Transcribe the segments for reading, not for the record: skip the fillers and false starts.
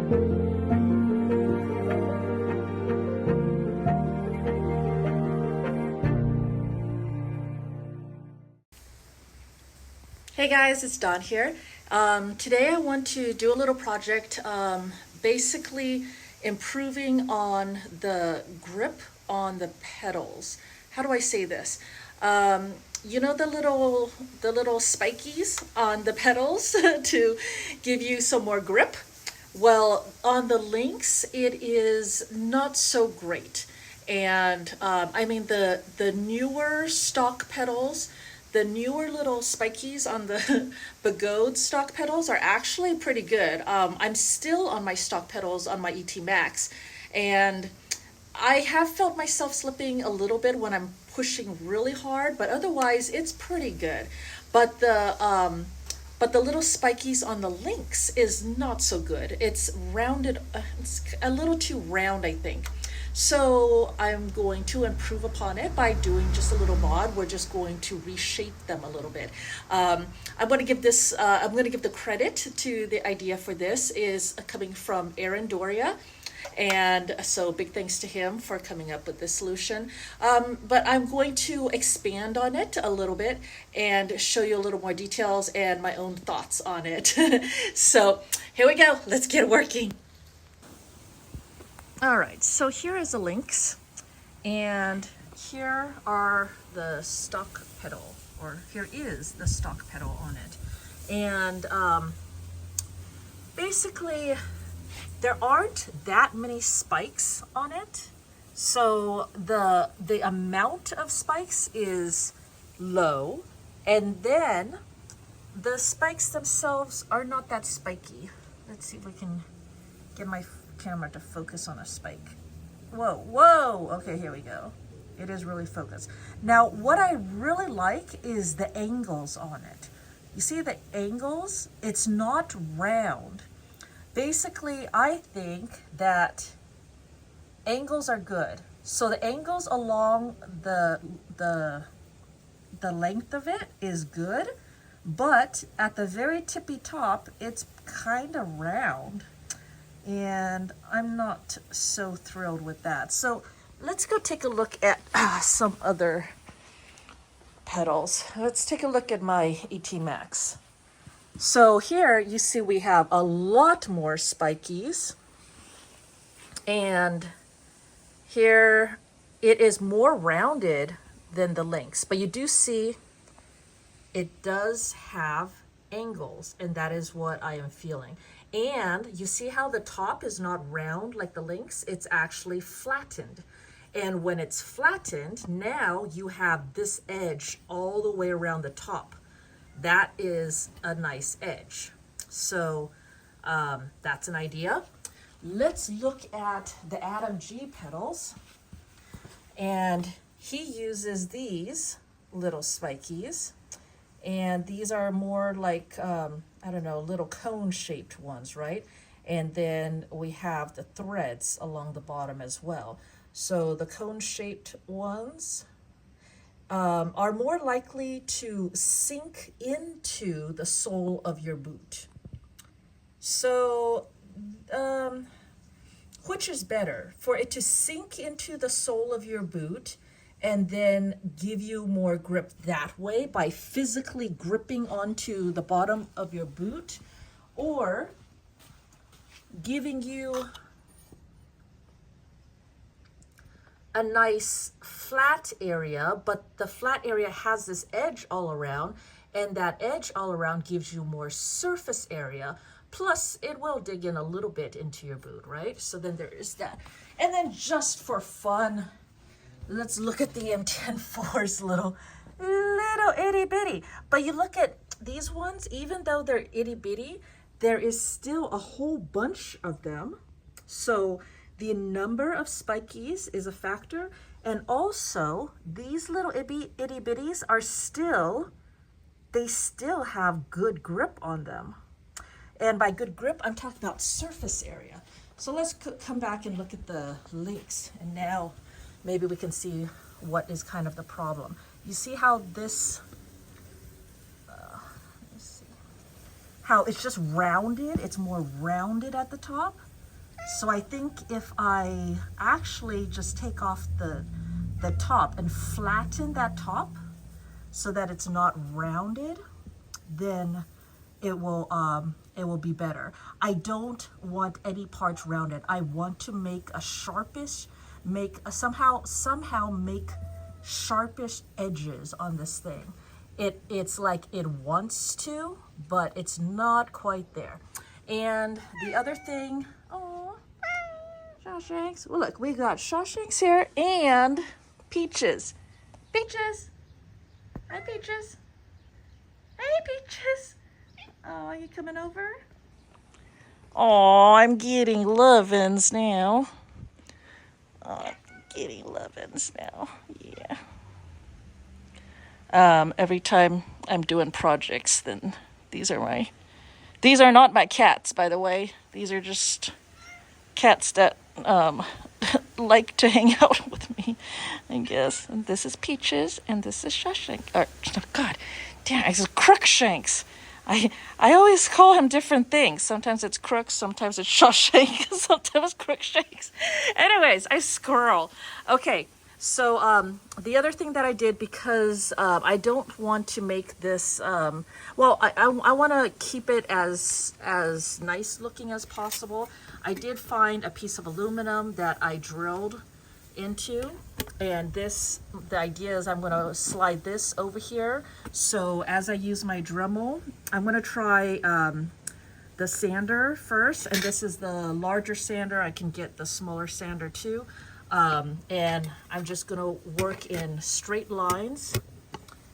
Hey guys, it's Dawn here. Today I want to do a little project, basically improving on the grip on the pedals. How do I say this? You know the little spikies on the pedals to give you some more grip? Well, on the Lynx, it is not so great. And I mean the newer stock pedals, the newer little spikies on the Begode stock pedals are actually pretty good. I'm still on my stock pedals on my ET Max, and I have felt myself slipping a little bit when I'm pushing really hard, but otherwise it's pretty good. But the little spikies on the Lynx is not so good. It's rounded, it's a little too round, I think. So I'm going to improve upon it by doing just a little mod. We're just going to reshape them a little bit. I'm going to give this, I'm going to give the credit to the idea for this is coming from Aaron Doria. And so big thanks to him for coming up with this solution. But I'm going to expand on it a little bit and show you a little more details and my own thoughts on it. So here we go. Let's get working. All right, so here is a Lynx, and here are the stock pedal, or here is the stock pedal on it. And basically, there aren't that many spikes on it, so the amount of spikes is low, and then the spikes themselves are not that spiky. Let's see if we can get my camera to focus on a spike. Whoa, okay, here we go. It is really focused. Now, what I really like is the angles on it. You see the angles? It's not round. Basically, I think that angles are good. So the angles along the length of it is good, but at the very tippy top, it's kind of round. And I'm not so thrilled with that. So let's go take a look at some other pedals. Let's take a look at my ET Max. So here you see we have a lot more spikies, and here it is more rounded than the Lynx, but you do see it does have angles, and that is what I am feeling. And you see how the top is not round like the Lynx, it's actually flattened. And when it's flattened, now you have this edge all the way around the top. That is a nice edge. So that's an idea. Let's look at the Adam G pedals. And he uses these little spikies. And these are more like, I don't know, little cone-shaped ones, right? And then we have the threads along the bottom as well. So the cone-shaped ones are more likely to sink into the sole of your boot. So which is better? For it to sink into the sole of your boot and then give you more grip that way by physically gripping onto the bottom of your boot, or giving you a nice flat area, but the flat area has this edge all around, and that edge all around gives you more surface area, plus it will dig in a little bit into your boot, right? So then there is that. And then just for fun, let's look at the M10-4's little itty bitty. But you look at these ones, even though they're itty bitty, there is still a whole bunch of them. So the number of spikies is a factor. And also these little itty bitties are still, they still have good grip on them. And by good grip, I'm talking about surface area. So let's come back and look at the Lynx. And now maybe we can see what is kind of the problem. You see how this, let's see, how it's just rounded, it's more rounded at the top. So I think if I actually just take off the top and flatten that top so that it's not rounded, then it will be better. I don't want any parts rounded. I want to make a sharpish, somehow make sharpish edges on this thing. It's like it wants to, but it's not quite there. And the other thing, oh, Shawshanks. Well, look, we got Shawshanks here and Peaches. Peaches. Hi, Peaches. Hey, Peaches. Oh, are you coming over? Oh, I'm getting lovin's now. Oh, I'm getting lovin's now. Yeah. Every time I'm doing projects, then these are not my cats, by the way. These are just cats that like to hang out with me, I guess. And this is Peaches, and this is Shawshank. God damn, it's Crookshanks. I always call him different things. Sometimes it's Crooks, sometimes it's Shawshank, sometimes it's Crookshanks. Anyways, I squirrel. Okay, so the other thing that I did, because I don't want to make this, well, I want to keep it as nice looking as possible. I did find a piece of aluminum that I drilled into, and the idea is I'm going to slide this over here. So as I use my Dremel, I'm going to try the sander first, and this is the larger sander. I can get the smaller sander too, and I'm just going to work in straight lines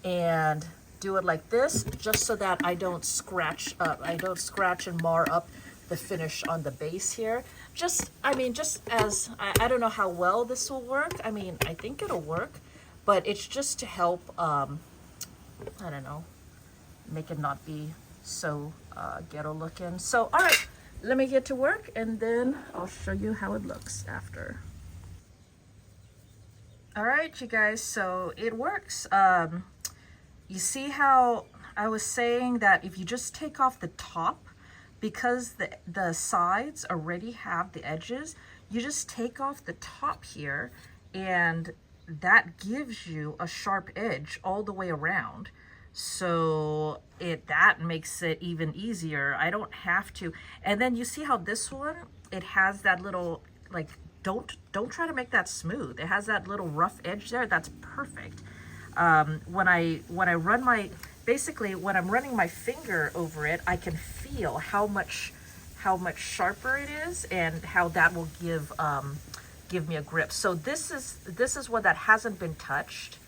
and do it like this, just so that I don't scratch and mar up the finish on the base here. I don't know how well this will work. I mean, I think it'll work, but it's just to help, I don't know, make it not be so ghetto looking. So, all right, let me get to work, and then I'll show you how it looks after. All right, you guys, so it works. You see how I was saying that if you just take off the top, because the sides already have the edges, you just take off the top here, and that gives you a sharp edge all the way around. So that makes it even easier. I don't have to. And then you see how this one, it has that little, like, don't try to make that smooth. It has that little rough edge there. That's perfect. When I run my, basically when I'm running my finger over it, I can feel how much sharper it is, and how that will give me a grip. So this is one that hasn't been touched,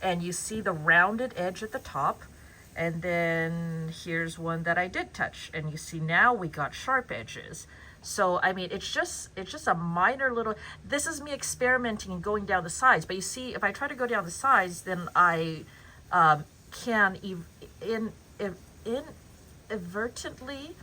and you see the rounded edge at the top, and then here's one that I did touch, and you see now we got sharp edges. So I mean, it's just a minor little, this is me experimenting and going down the sides. But you see, if I try to go down the sides, then I can inadvertently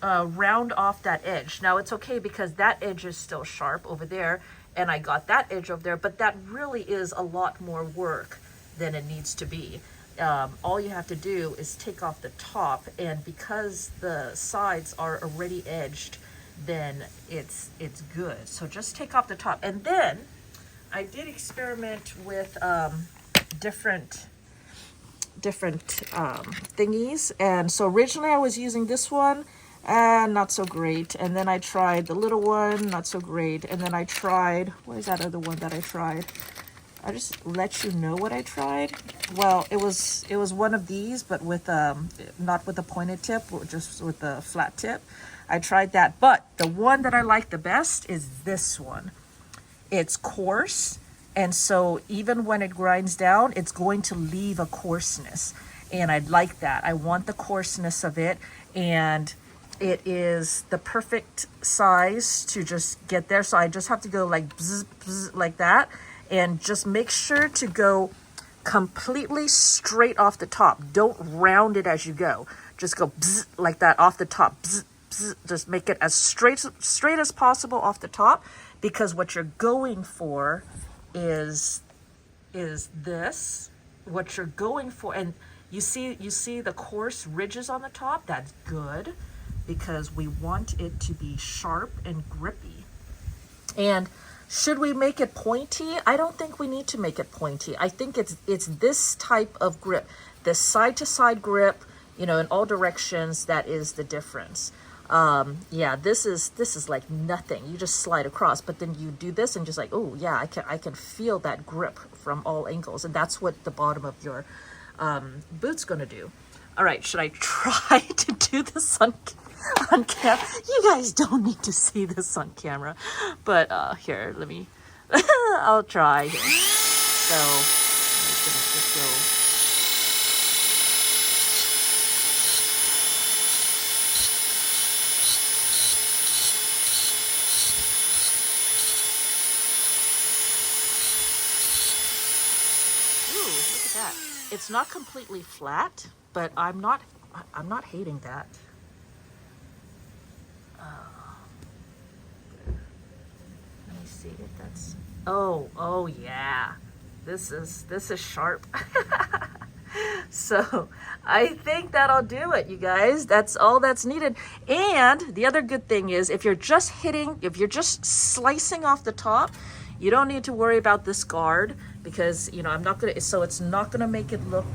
round off that edge. Now it's okay, because that edge is still sharp over there, and I got that edge over there, but that really is a lot more work than it needs to be. All you have to do is take off the top, and because the sides are already edged, then it's good. So just take off the top. And then I did experiment with different thingies. And so originally I was using this one, and not so great. And then I tried the little one, not so great. And then I tried, what is that other one that I tried? I just let you know what I tried. Well, it was one of these, but with not with a pointed tip, just with the flat tip. I tried that, but the one that I like the best is this one. It's coarse, and so even when it grinds down, it's going to leave a coarseness, and I like that. I want the coarseness of it, and it is the perfect size to just get there. So I just have to go like bzz, bzz, like that, and just make sure to go completely straight off the top. Don't round it as you go. Just go bzz, like that off the top. Bzz, bzz, just make it as straight as possible off the top, because what you're going for is this. What you're going for, and you see the coarse ridges on the top. That's good. because we want it to be sharp and grippy. And should we make it pointy? I don't think we need to make it pointy. I think it's this type of grip, this side-to-side grip, you know, in all directions, that is the difference. Yeah, this is like nothing. You just slide across, but then you do this and just like, oh yeah, I can feel that grip from all angles, and that's what the bottom of your boot's gonna do. All right, should I try to do this on camera? You guys don't need to see this on camera, but here, let me, I'll try here. So, I'm gonna just go. Ooh, look at that. It's not completely flat, but I'm not hating that. Let me see if that's, oh yeah, this is sharp. So I think that'll do it, you guys. That's all that's needed. And the other good thing is, if you're just slicing off the top, you don't need to worry about this guard, because, you know, so it's not gonna make it look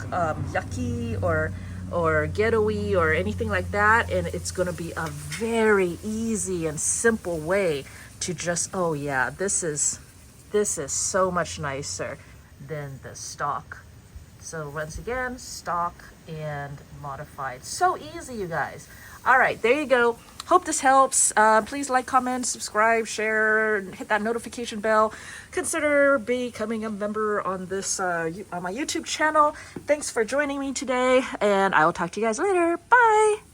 yucky or ghetto-y or anything like that. And it's gonna be a very easy and simple way to just, oh yeah, this is so much nicer than the stock. So once again, stock and modified. So easy, you guys. All right, there you go. Hope this helps. Please like, comment, subscribe, share, and hit that notification bell. Consider becoming a member on this on my YouTube channel. Thanks for joining me today, and I will talk to you guys later. Bye.